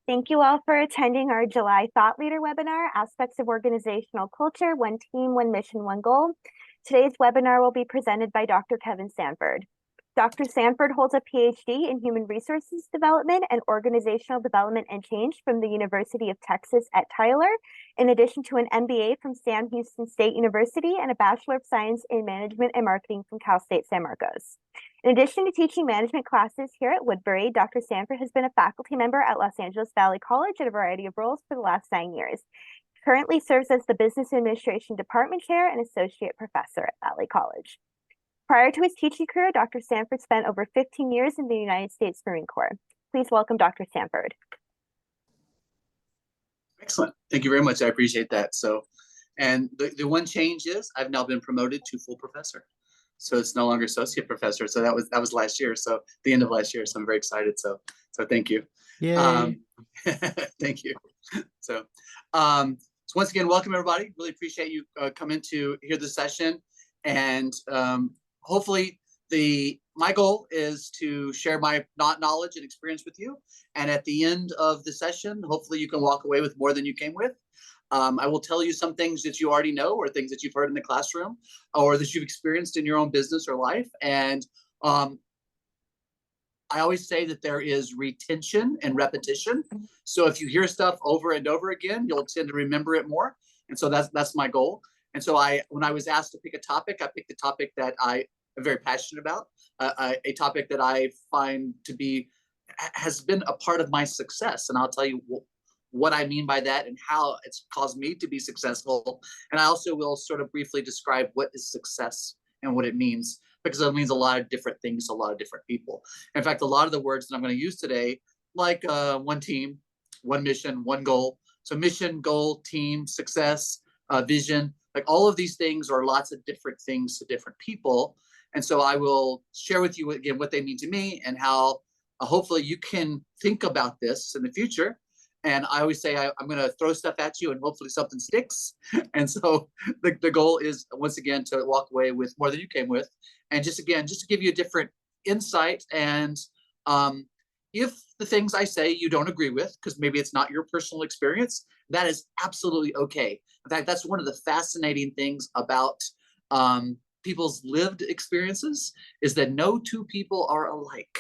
Thank you all for attending our July Thought Leader webinar, Aspects of Organizational Culture, One Team, One Mission, One Goal. Today's webinar will be presented by Dr. Kevin Sanford. Dr. Sanford holds a PhD in Human Resources Development and Organizational Development and Change from the University of Texas at Tyler, in addition to an MBA from Sam Houston State University and a Bachelor of Science in Management and Marketing from Cal State San Marcos. In addition to teaching management classes here at Woodbury, Dr. Sanford has been a faculty member at Los Angeles Valley College in a variety of roles for the last 9 years. He currently serves as the Business Administration Department Chair and Associate Professor at Valley College. Prior to his teaching career, Dr. Sanford spent over 15 years in the United States Marine Corps. Please welcome Dr. Sanford. Excellent. Thank you very much. I appreciate that. So, and the one change is I've now been promoted to full professor. So it's no longer associate professor. So that was last year. So the end of last year. So I'm very excited. So thank you. Yay. Thank you. So once again, welcome everybody. Really appreciate you coming to hear the session. And hopefully my goal is to share my knowledge and experience with you. And at the end of the session, hopefully you can walk away with more than you came with. I will tell you some things that you already know, or things that you've heard in the classroom, or that you've experienced in your own business or life. And I always say that there is retention and repetition. So if you hear stuff over and over again, you'll tend to remember it more. And so that's my goal. And so when I was asked to pick a topic, I picked a topic that I am very passionate about, a topic that I find to be has been a part of my success. And I'll tell you what I mean by that and how it's caused me to be successful. And I also will sort of briefly describe what is success and what it means, because it means a lot of different things to a lot of different people. In fact, a lot of the words that I'm going to use today, like one team, one mission, one goal. So mission, goal, team, success, vision, like all of these things are lots of different things to different people. And so I will share with you again what they mean to me and how hopefully you can think about this in the future. And I always say I'm going to throw stuff at you and hopefully something sticks. And so the goal is, once again, to walk away with more than you came with. And just to give you a different insight. And if the things I say you don't agree with, because maybe it's not your personal experience, that is absolutely okay. In fact, that's one of the fascinating things about people's lived experiences, is that no two people are alike.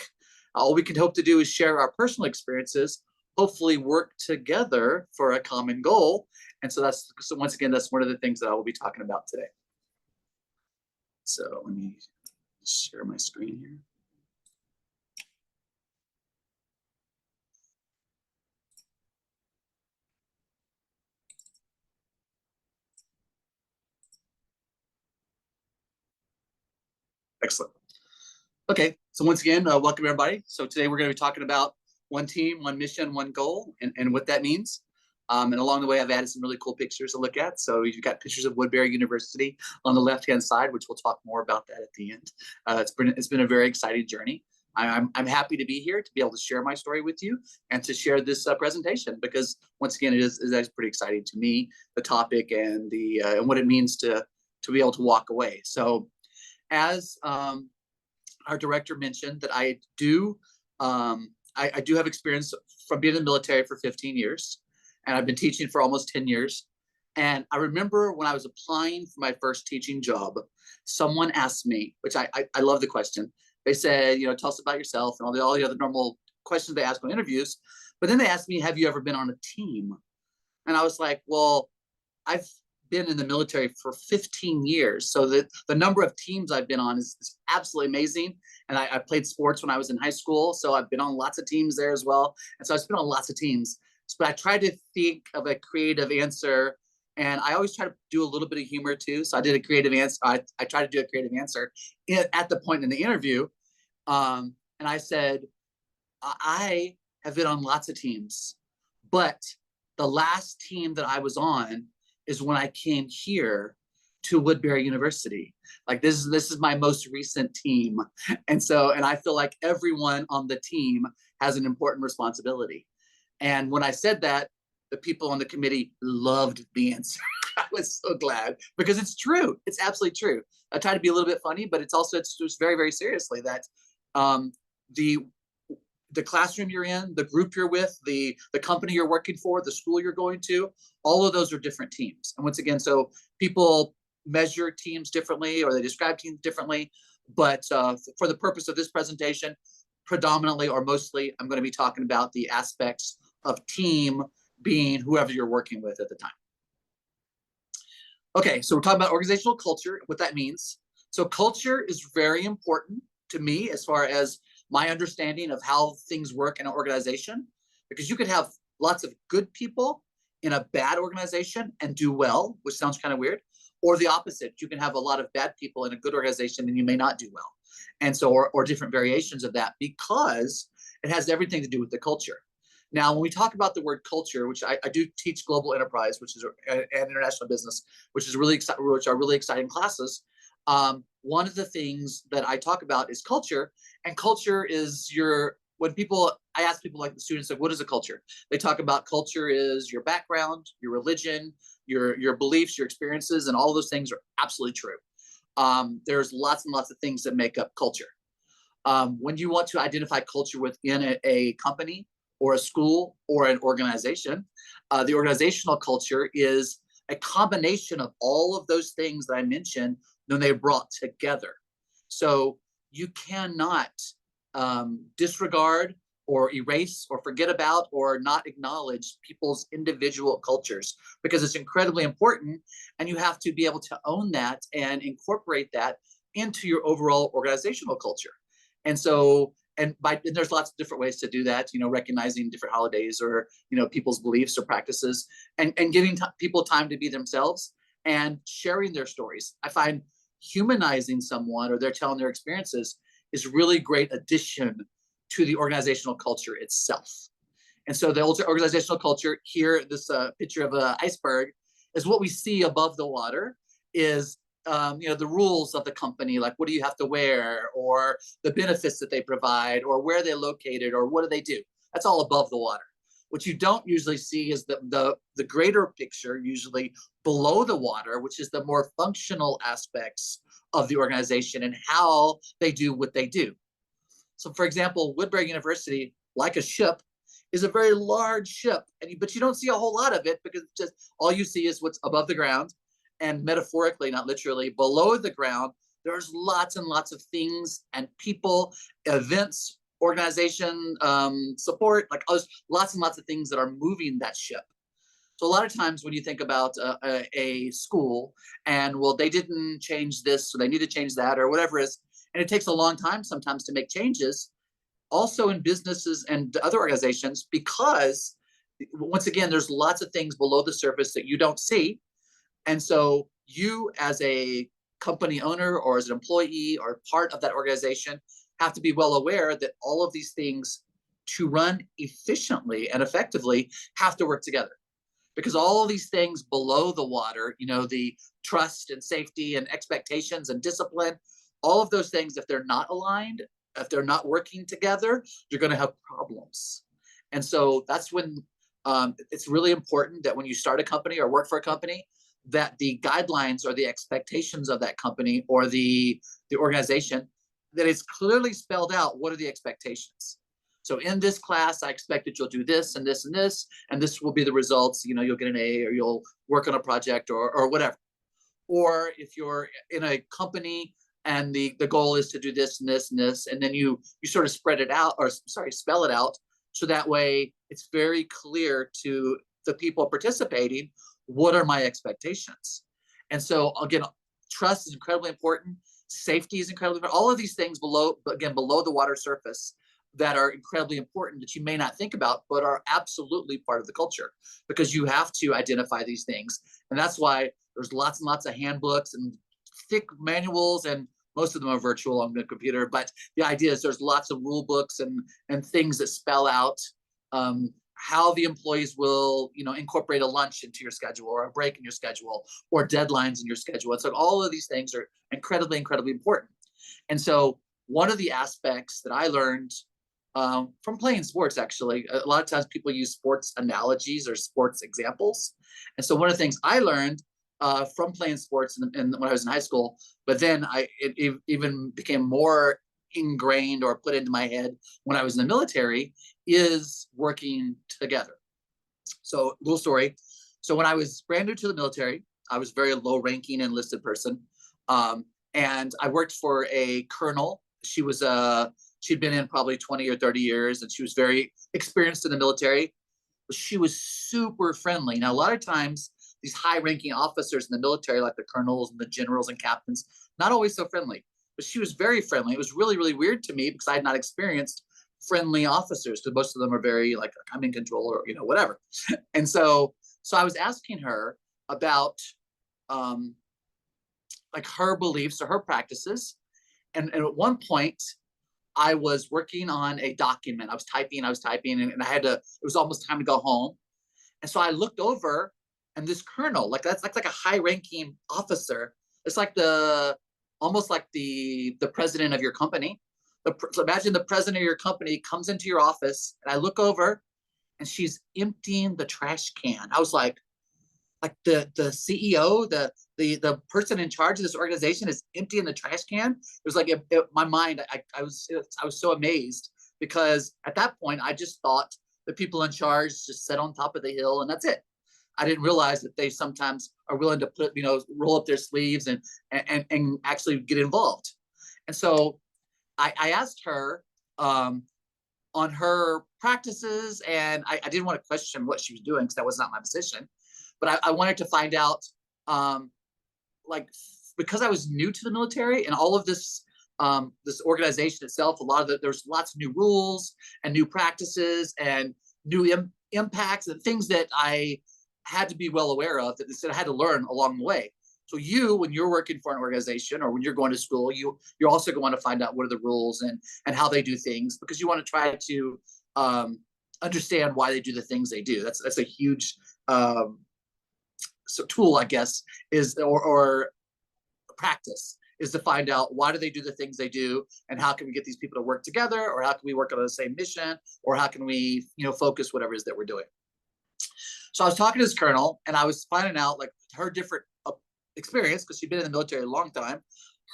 All we can hope to do is share our personal experiences, hopefully work together for a common goal. And so once again, that's one of the things that I will be talking about today. So let me share my screen here. Excellent. Okay, so once again, welcome everybody. So today we're going to be talking about one team, one mission, one goal, and what that means. And along the way, I've added some really cool pictures to look at. So you've got pictures of Woodbury University on the left-hand side, which we'll talk more about that at the end. It's been a very exciting journey. I'm happy to be here to be able to share my story with you and to share this presentation, because once again, it is pretty exciting to me, the topic and and what it means to be able to walk away. So as our director mentioned, that I do have experience from being in the military for 15 years, and I've been teaching for almost 10 years. And I remember when I was applying for my first teaching job, someone asked me, which I love the question. They said, tell us about yourself and all the other normal questions they ask on interviews. But then they asked me, have you ever been on a team? And I was like, well, I've been in the military for 15 years. So the number of teams I've been on is absolutely amazing. And I played sports when I was in high school. So I've been on lots of teams there as well. And so I've been on lots of teams. But I tried to think of a creative answer. And I always try to do a little bit of humor too. So I did a creative answer. I tried to do a creative answer at the point in the interview. And I said, I have been on lots of teams, but the last team that I was on is when I came here to Woodbury University. Like this is my most recent team. And I feel like everyone on the team has an important responsibility. And when I said that, the people on the committee loved the answer. I was so glad, because it's true. It's absolutely true. I try to be a little bit funny, but it's very, very seriously that the classroom you're in, the group you're with, the company you're working for, the school you're going to, all of those are different teams. And once again, so people measure teams differently or they describe teams differently. But for the purpose of this presentation, predominantly or mostly, I'm going to be talking about the aspects of team being whoever you're working with at the time. Okay, so we're talking about organizational culture, what that means. So culture is very important to me as far as my understanding of how things work in an organization, because you could have lots of good people in a bad organization and do well, which sounds kind of weird, or the opposite. You can have a lot of bad people in a good organization and you may not do well. And so, or different variations of that, because it has everything to do with the culture. Now, when we talk about the word culture, which I do teach global enterprise, which is an international business, which are really exciting classes. One of the things that I talk about is culture, and culture is I ask people like the students, like, what is a culture? They talk about culture is your background, your religion, your beliefs, your experiences, and all those things are absolutely true. There's lots and lots of things that make up culture. When you want to identify culture within a company or a school or an organization, the organizational culture is a combination of all of those things that I mentioned when they're brought together. So you cannot disregard or erase or forget about or not acknowledge people's individual cultures, because it's incredibly important, and you have to be able to own that and incorporate that into your overall organizational culture. And so, and there's lots of different ways to do that, recognizing different holidays or, people's beliefs or practices, and giving people time to be themselves and sharing their stories. I find humanizing someone or they're telling their experiences is really great addition to the organizational culture itself. And so the organizational culture here, this picture of an iceberg, is what we see above the water is the rules of the company, like what do you have to wear, or the benefits that they provide, or where they're located, or what do they do. That's all above the water. What you don't usually see is the greater picture, usually below the water, which is the more functional aspects of the organization and how they do what they do. So, for example, Woodbury University, like a ship, is a very large ship, but you don't see a whole lot of it because just all you see is what's above the ground. And metaphorically, not literally, below the ground, there's lots and lots of things and people, events, organization, support, like lots and lots of things that are moving that ship. So a lot of times when you think about a school and, well, they didn't change this, so they need to change that, or whatever it is, and it takes a long time sometimes to make changes, also in businesses and other organizations, because once again, there's lots of things below the surface that you don't see. And so you as a company owner or as an employee or part of that organization have to be well aware that all of these things, to run efficiently and effectively, have to work together. Because all of these things below the water, the trust and safety and expectations and discipline, all of those things, if they're not aligned, if they're not working together, you're going to have problems. And so that's when it's really important that when you start a company or work for a company, that the guidelines or the expectations of that company or the organization, that it's clearly spelled out what are the expectations. So in this class, I expect that you'll do this and this and this, and this will be the results. You'll get an A, or you'll work on a project or whatever. Or if you're in a company and the goal is to do this and this and this, and then you sort of spell it out, so that way it's very clear to the people participating, what are my expectations? And so again, trust is incredibly important. Safety is incredibly important. All of these things below the water surface that are incredibly important that you may not think about, but are absolutely part of the culture, because you have to identify these things. And that's why there's lots and lots of handbooks and thick manuals, and most of them are virtual on the computer. But the idea is there's lots of rule books and things that spell out how the employees will, incorporate a lunch into your schedule or a break in your schedule or deadlines in your schedule. And so all of these things are incredibly, incredibly important. And so one of the aspects that I learned from playing sports, actually, a lot of times people use sports analogies or sports examples. And so one of the things I learned from playing sports and when I was in high school, but then it even became more ingrained or put into my head when I was in the military is working together. So, little story. So, when I was brand new to the military, I was a very low ranking enlisted person. And I worked for a colonel. She'd been in probably 20 or 30 years, and she was very experienced in the military. But she was super friendly. Now, a lot of times, these high ranking officers in the military, like the colonels and the generals and captains, not always so friendly. But she was very friendly. It was really, really weird to me because I had not experienced friendly officers, because most of them are very like, I'm in control, or whatever. And so I was asking her about like her beliefs or her practices. And at one point, I was working on a document. I was typing, and it was almost time to go home. And so I looked over, and this colonel, that's like a high ranking officer. It's like almost like the president of your company. So imagine the president of your company comes into your office, and I look over, and she's emptying the trash can. I was like the CEO, the person in charge of this organization is emptying the trash can. It was like my mind. I was so amazed, because at that point I just thought the people in charge just sit on top of the hill and that's it. I didn't realize that they sometimes are willing to roll up their sleeves and actually get involved. And so I asked her on her practices, and I didn't want to question what she was doing because that was not my position. But I wanted to find out, like, because I was new to the military and all of this, this organization itself, there's lots of new rules and new practices and new impacts and things that I had to be well aware of, that I had to learn along the way. So when you're working for an organization or when you're going to school, you're also going to find out what are the rules and how they do things, because you want to try to understand why they do the things they do. That's a huge tool, I guess, or practice, is to find out why do they do the things they do, and how can we get these people to work together, or how can we work on the same mission, or how can we focus whatever it is that we're doing. So I was talking to this colonel, and I was finding out like her different experience, because she'd been in the military a long time,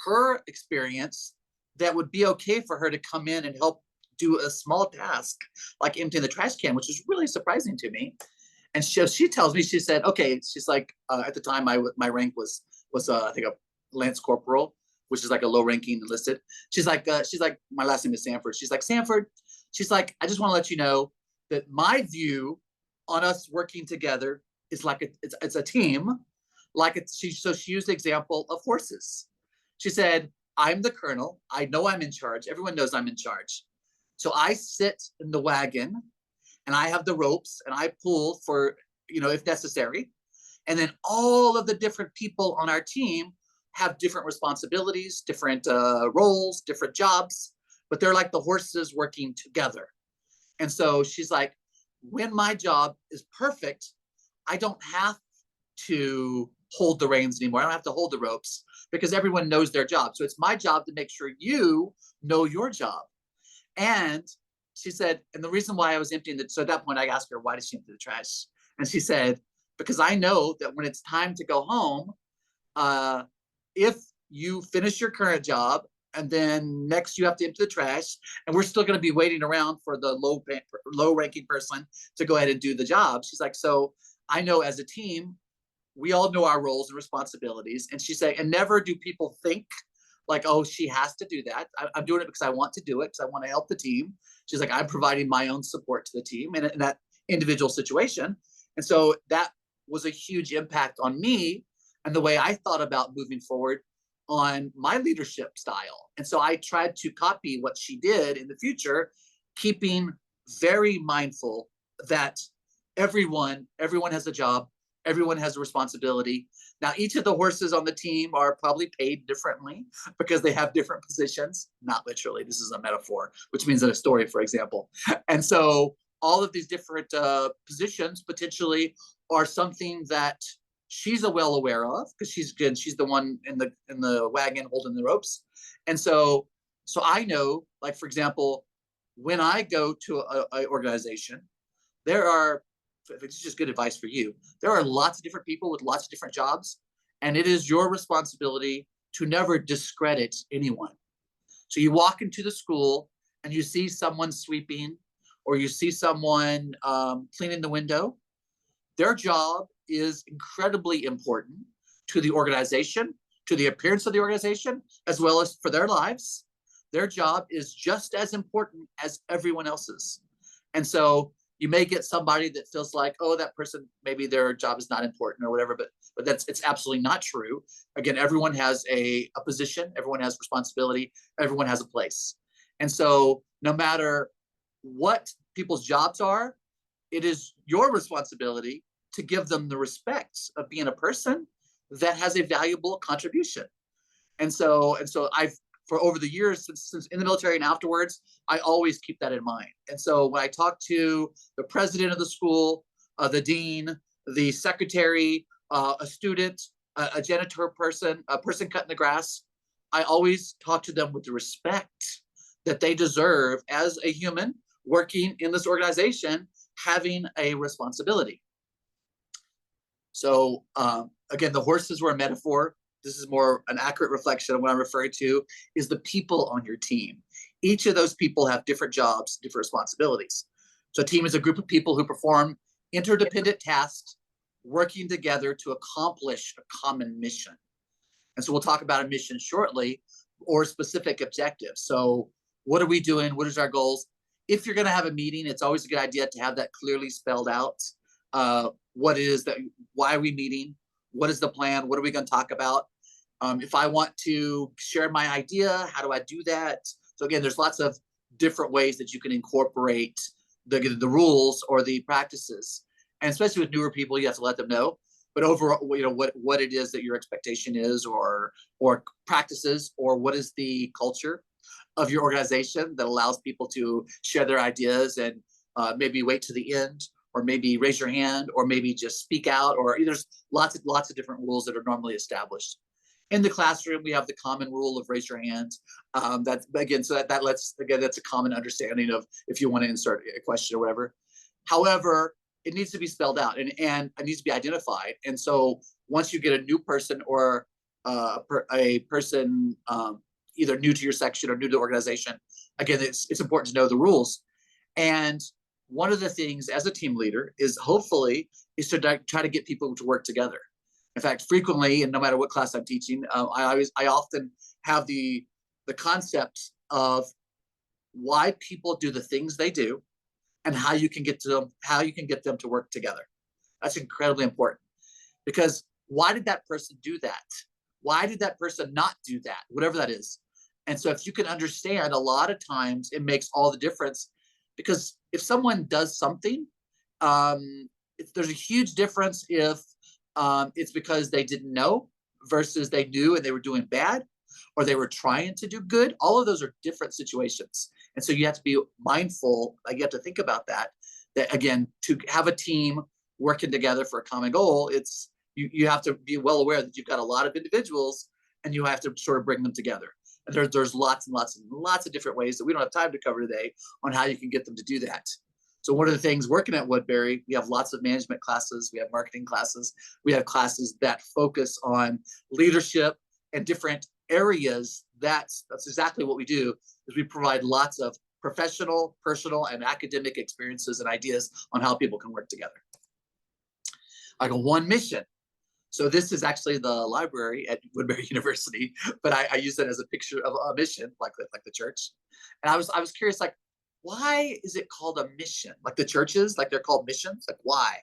her experience that would be okay for her to come in and help do a small task like emptying the trash can, which is really surprising to me. And she tells me, she said, okay, she's like, at the time my rank was I think a Lance Corporal, which is like a low ranking enlisted. She's like, my last name is Sanford. She's like, Sanford, she's like, I just want to let you know that my view on us working together is like it's a team. So she used the example of horses. She said, I'm the colonel. I know I'm in charge. Everyone knows I'm in charge. So I sit in the wagon, and I have the ropes, and I pull for, if necessary. And then all of the different people on our team have different responsibilities, different roles, different jobs, but they're like the horses working together. And so she's like, when my job is perfect, I don't have to hold the reins anymore. I don't have to hold the ropes, because everyone knows their job. So it's my job to make sure you know your job. And she said, and the reason why I was emptying so at that point I asked her, why did she empty the trash? And she said, because I know that when it's time to go home, if you finish your current job and then next you have to empty the trash, and we're still going to be waiting around for the low ranking person to go ahead and do the job. She's like, so I know as a team, we all know our roles and responsibilities. And she said, and never do people think like, oh, she has to do that. I'm doing it because I want to do it, because I want to help the team. She's like, I'm providing my own support to the team in that individual situation. And so that was a huge impact on me and the way I thought about moving forward on my leadership style. And so I tried to copy what she did in the future, keeping very mindful that everyone has a job, everyone has a responsibility. Now, each of the horses on the team are probably paid differently because they have different positions. Not literally, this is a metaphor, which means in a story, for example. And so all of these different positions potentially are something that she's well aware of, because she's the one in the wagon holding the ropes. And so I know, like, for example, when I go to a organization, it's just good advice for you. There are lots of different people with lots of different jobs, and it is your responsibility to never discredit anyone. So you walk into the school and you see someone sweeping, or you see someone cleaning the window. Their job is incredibly important to the organization, to the appearance of the organization, as well as for their lives. Their job is just as important as everyone else's. And so you may get somebody that feels like, oh, that person, maybe their job is not important or whatever, but it's absolutely not true. Again, everyone has a position, everyone has responsibility, everyone has a place. And so no matter what people's jobs are, it is your responsibility to give them the respect of being a person that has a valuable contribution. And so I've, for over the years, since in the military and afterwards, I always keep that in mind. And so when I talk to the president of the school, the dean, the secretary, a student, a janitor person, a person cutting the grass, I always talk to them with the respect that they deserve as a human working in this organization, having a responsibility. So again, the horses were a metaphor. This is more an accurate reflection of what I'm referring to is the people on your team. Each of those people have different jobs, different responsibilities. So a team is a group of people who perform interdependent tasks, working together to accomplish a common mission. And so we'll talk about a mission shortly, or specific objectives. So what are we doing? What is our goals? If you're going to have a meeting, it's always a good idea to have that clearly spelled out. What it is that, why are we meeting? What is the plan? What are we going to talk about? If I want to share my idea, how do I do that? So again, there's lots of different ways that you can incorporate the rules or the practices. And especially with newer people, you have to let them know. But overall, what it is that your expectation is, or practices, or what is the culture of your organization that allows people to share their ideas and maybe wait to the end, or maybe raise your hand, or maybe just speak out, or there's lots of different rules that are normally established. In the classroom, we have the common rule of raise your hand. That's again, so that lets, again, that's a common understanding of if you want to insert a question or whatever. However, it needs to be spelled out and it needs to be identified. And so once you get a new person or a person either new to your section or new to the organization, again, it's important to know the rules. And one of the things as a team leader is to try to get people to work together. In fact, frequently, and no matter what class I'm teaching, I often have the concept of why people do the things they do, and how you can get them to work together. That's incredibly important, because why did that person do that? Why did that person not do that? Whatever that is. And so if you can understand, a lot of times it makes all the difference, because if someone does something, there's a huge difference if it's because they didn't know versus they knew and they were doing bad, or they were trying to do good. All of those are different situations. And so you have to be mindful, like you have to think about that again, to have a team working together for a common goal, you have to be well aware that you've got a lot of individuals and you have to sort of bring them together. And there's lots and lots of different ways that we don't have time to cover today on how you can get them to do that. So one of the things working at Woodbury, we have lots of management classes, we have marketing classes, we have classes that focus on leadership and different areas. That's exactly what we do, is we provide lots of professional, personal, and academic experiences and ideas on how people can work together. Like a one mission. So this is actually the library at Woodbury University, but I use it as a picture of a mission, like the church. And I was curious, like, why is it called a mission? Like the churches, like they're called missions, like why?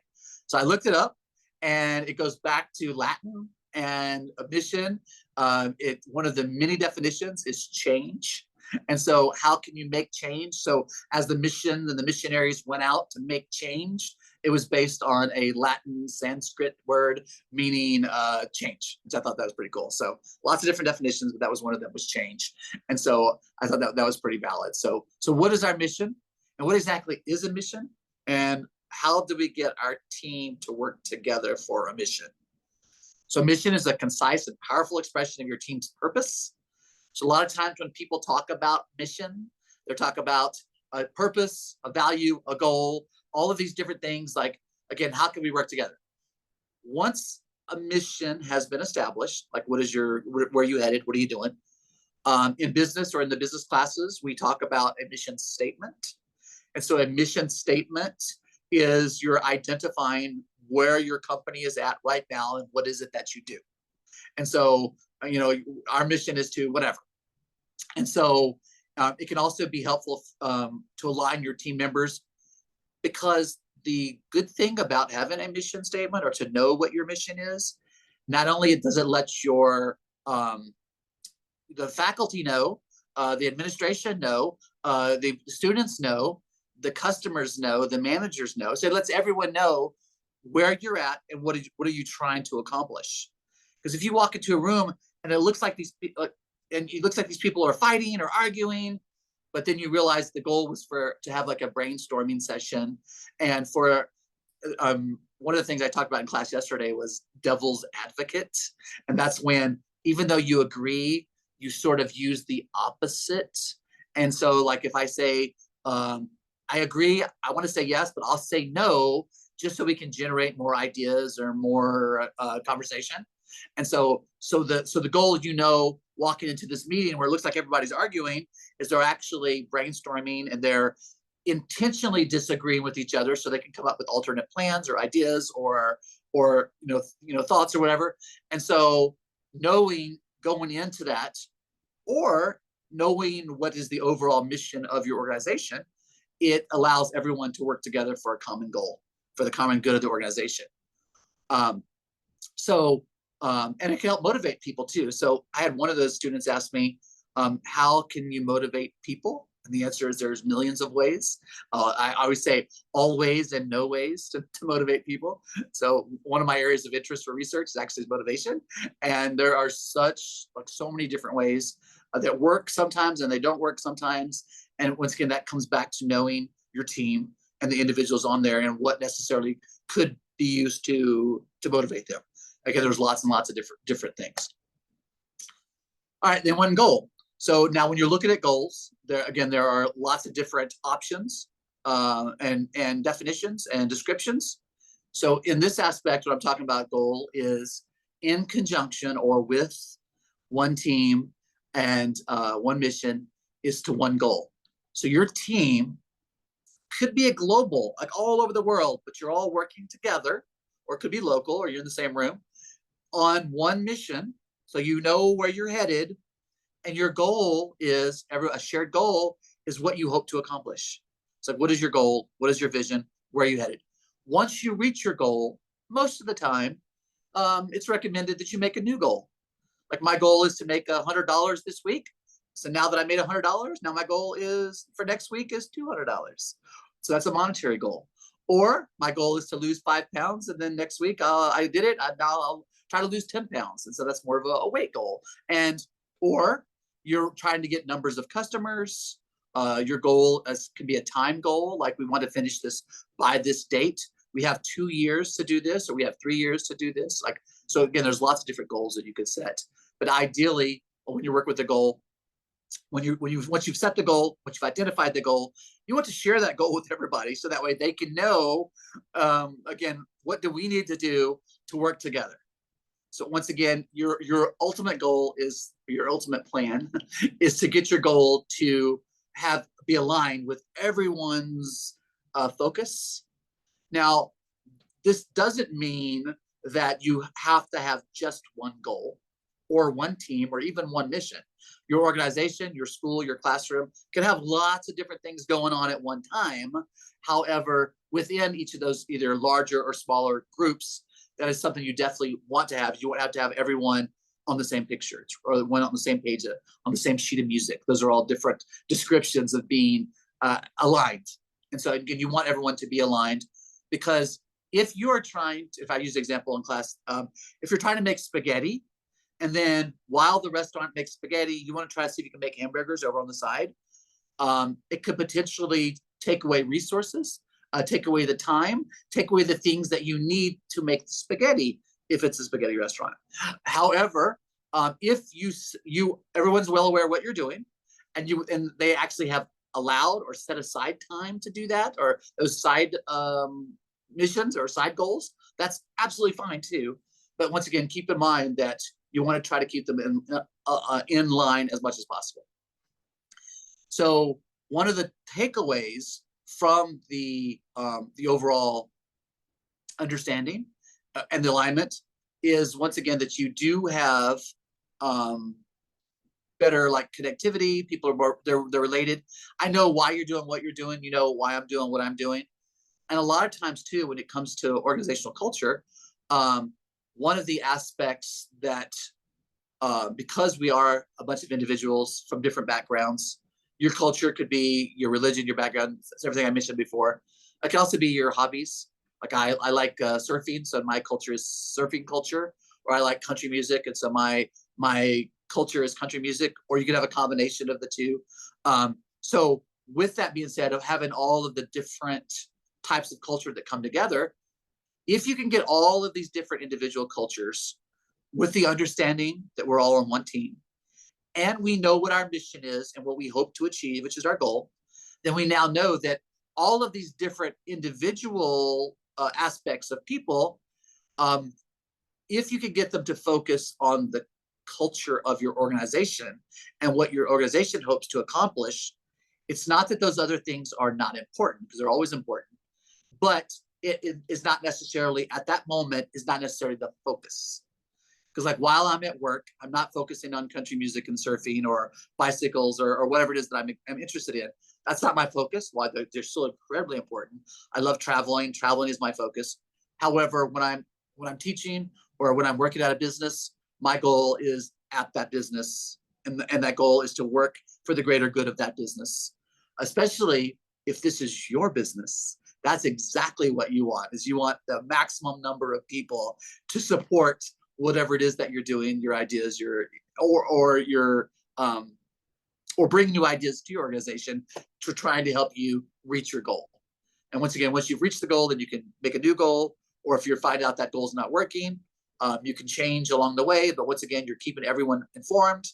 So I looked it up, and it goes back to Latin, and a mission, one of the many definitions is change. And so how can you make change? So as the mission and the missionaries went out to make change, it was based on a Latin Sanskrit word meaning change, which I thought that was pretty cool. So lots of different definitions, but that was one of them, was change. And so I thought that was pretty valid. So what is our mission? And what exactly is a mission? And how do we get our team to work together for a mission? So mission is a concise and powerful expression of your team's purpose. So a lot of times when people talk about mission, they're talking about a purpose, a value, a goal, all of these different things. Like, again, how can we work together? Once a mission has been established, like where are you headed? What are you doing? In business or in the business classes, we talk about a mission statement. And so a mission statement is you're identifying where your company is at right now and what is it that you do. And so, our mission is to whatever. And so it can also be helpful to align your team members, because the good thing about having a mission statement, or to know what your mission is, not only does it let the faculty know, the administration know, the students know, the customers know, the managers know. So it lets everyone know where you're at and what are you trying to accomplish. Because if you walk into a room and it looks like these people are fighting or arguing, but then you realize the goal was to have like a brainstorming session. And for one of the things I talked about in class yesterday was devil's advocate. And that's when, even though you agree, you sort of use the opposite. And so like if I say, I agree, I want to say yes, but I'll say no, just so we can generate more ideas or more conversation. And so the goal, walking into this meeting where it looks like everybody's arguing, is they're actually brainstorming and they're intentionally disagreeing with each other so they can come up with alternate plans or ideas or thoughts or whatever. And so knowing going into that, or knowing what is the overall mission of your organization, it allows everyone to work together for a common goal, for the common good of the organization. And it can help motivate people too. So I had one of those students ask me, how can you motivate people? And the answer is there's millions of ways. I always say all ways and no ways to motivate people. So one of my areas of interest for research is actually motivation. And there are so many different ways that work sometimes and they don't work sometimes. And once again, that comes back to knowing your team and the individuals on there and what necessarily could be used to motivate them. Again, there's lots and lots of different things. All right, then one goal. So now when you're looking at goals, there are lots of different options and definitions and descriptions. So in this aspect, what I'm talking about goal is in conjunction or with one team and one mission is to one goal. So your team could be a global, like all over the world, but you're all working together, or it could be local, or you're in the same room on one mission. So you know where you're headed. And your goal is, a shared goal is what you hope to accomplish. So what is your goal? What is your vision? Where are you headed? Once you reach your goal, most of the time, it's recommended that you make a new goal. Like my goal is to make $100 this week. So now that I made $100, now my goal is for next week is $200. So that's a monetary goal. Or my goal is to lose 5 pounds, and then next week I did it. Now I'll try to lose 10 pounds. And so that's more of a weight goal. Or you're trying to get numbers of customers. Your goal can be a time goal, like we want to finish this by this date. We have 2 years to do this, or we have 3 years to do this. So again, there's lots of different goals that you could set. But ideally, when you work with the goal, once you've set the goal, once you've identified the goal, you want to share that goal with everybody, so that way they can know, again, what do we need to do to work together. So once again, your ultimate goal is, your ultimate plan is to get your goal to be aligned with everyone's focus. Now, this doesn't mean that you have to have just one goal or one team or even one mission. Your organization, your school, your classroom can have lots of different things going on at one time. However, within each of those either larger or smaller groups, that is something you definitely want to have. You want to have everyone on the same picture, or one on the same page, on the same sheet of music. Those are all different descriptions of being aligned. And so again, you want everyone to be aligned, because if I use the example in class, if you're trying to make spaghetti, and then while the restaurant makes spaghetti, you want to try to see if you can make hamburgers over on the side, it could potentially take away resources, take away the time, take away the things that you need to make the spaghetti if it's a spaghetti restaurant. However, if everyone's well aware of what you're doing, and they actually have allowed or set aside time to do that, or those side missions or side goals, that's absolutely fine too. But once again, keep in mind that you want to try to keep them in line as much as possible. So one of the takeaways from the overall understanding and the alignment is, once again, that you do have better like connectivity. People are more, they're related. I know why you're doing what you're doing. You know why I'm doing what I'm doing. And a lot of times too, when it comes to organizational culture, one of the aspects that because we are a bunch of individuals from different backgrounds, your culture could be your religion, your background, it's everything I mentioned before. It can also be your hobbies. Like I like surfing, so my culture is surfing culture, or I like country music, and so my culture is country music, or you can have a combination of the two. So with that being said, of having all of the different types of culture that come together, if you can get all of these different individual cultures with the understanding that we're all on one team, and we know what our mission is and what we hope to achieve, which is our goal, then we now know that all of these different individual aspects of people, if you could get them to focus on the culture of your organization and what your organization hopes to accomplish, it's not that those other things are not important, because they're always important, but it is not necessarily, at that moment, is not necessarily the focus. Because like while I'm at work, I'm not focusing on country music and surfing or bicycles or whatever it is that I'm interested in. That's not my focus. Why they're still incredibly important. I love traveling. Traveling is my focus. However, when I'm teaching or when I'm working at a business, my goal is at that business, and that goal is to work for the greater good of that business. Especially if this is your business, that's exactly what you want. Is you want the maximum number of people to support whatever it is that you're doing, your ideas, or bring new ideas to your organization to trying to help you reach your goal. And once again, once you've reached the goal, then you can make a new goal, or if you find out that goal is not working, you can change along the way. But once again, you're keeping everyone informed.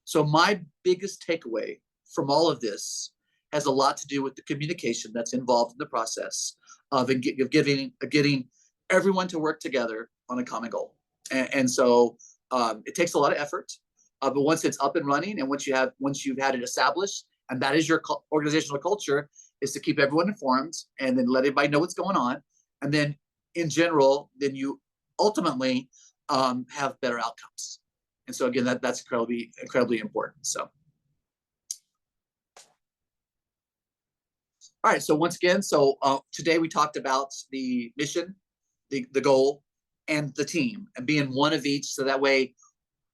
So my biggest takeaway from all of this has a lot to do with the communication that's involved in the process of getting everyone to work together on a common goal. And so it takes a lot of effort, but once it's up and running, and once you've had it established, and that is your organizational culture, is to keep everyone informed and then let everybody know what's going on, and then in general, then you ultimately have better outcomes. And so again, that's incredibly important. So, all right. So once again, today we talked about the mission, the goal, and the team, and being one of each. So that way,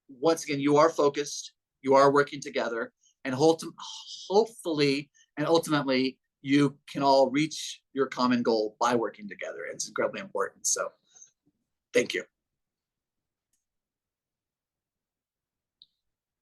once again, you are focused, you are working together, and hopefully and ultimately, you can all reach your common goal by working together. It's incredibly important. So thank you.